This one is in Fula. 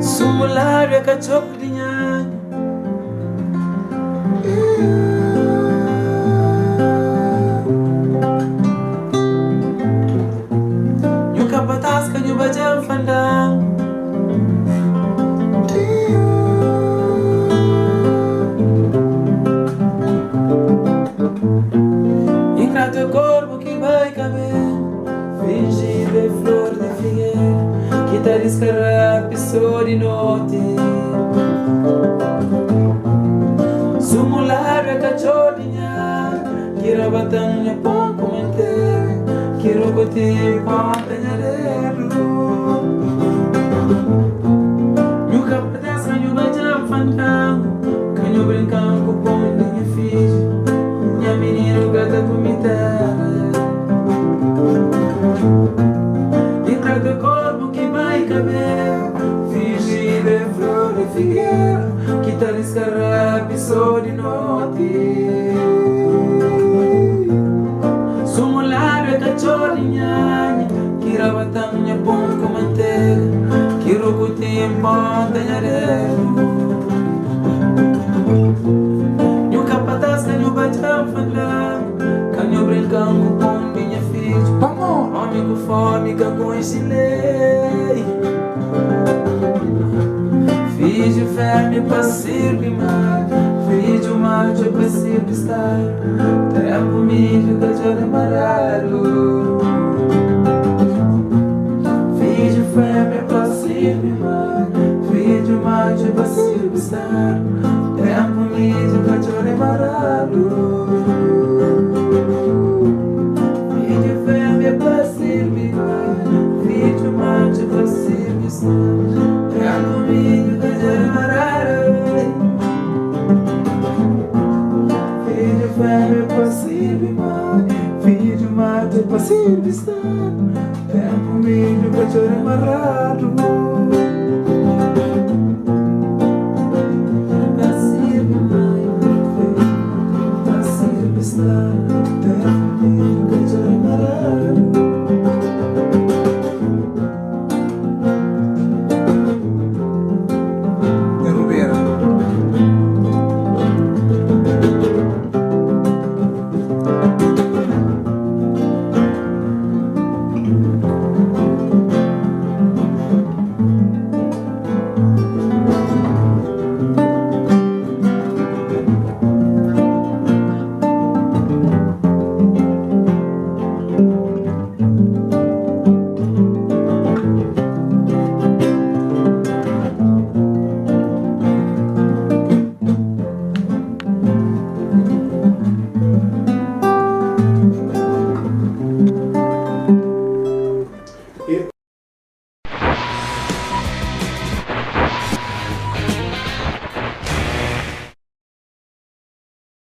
Sumular ya kachok dinya Nyuka patas ka nyuba jam fandang Ingrato corpo que vai caber Fingir de flor de figueira Que tá descarrap só de noite Sumular é cachorrinha Quero batanha pão comentar Quero coter pão tenhareiro Nunca pedaço canho bajam fandango Canho brincando com pão de minha filha Minha menina gata comitada Dentro do corpo que vai caber Fingir de flor de figueira Que tá descarrap só de noite Sumular é cachorrinha Quero bater minha pão com manteiga Quero curtir pão tenhareiro Nunca patas canho bajam fandango Canho brincando com pão de minha filha Homem com fome que com esse lei Fiz de fêmea pra servir mais Fiz de macho pra servir estar Tempo milho que já amarelo Fiz de fêmea pra servir mais Fiz de macho pra servir estar Tempo milho que já amarelo Pra servir, vídeo mate pra servir, é comigo que já amarelo. Vídeo fêmea pra servir, vídeo mate pra servir, é comigo que já amarelo.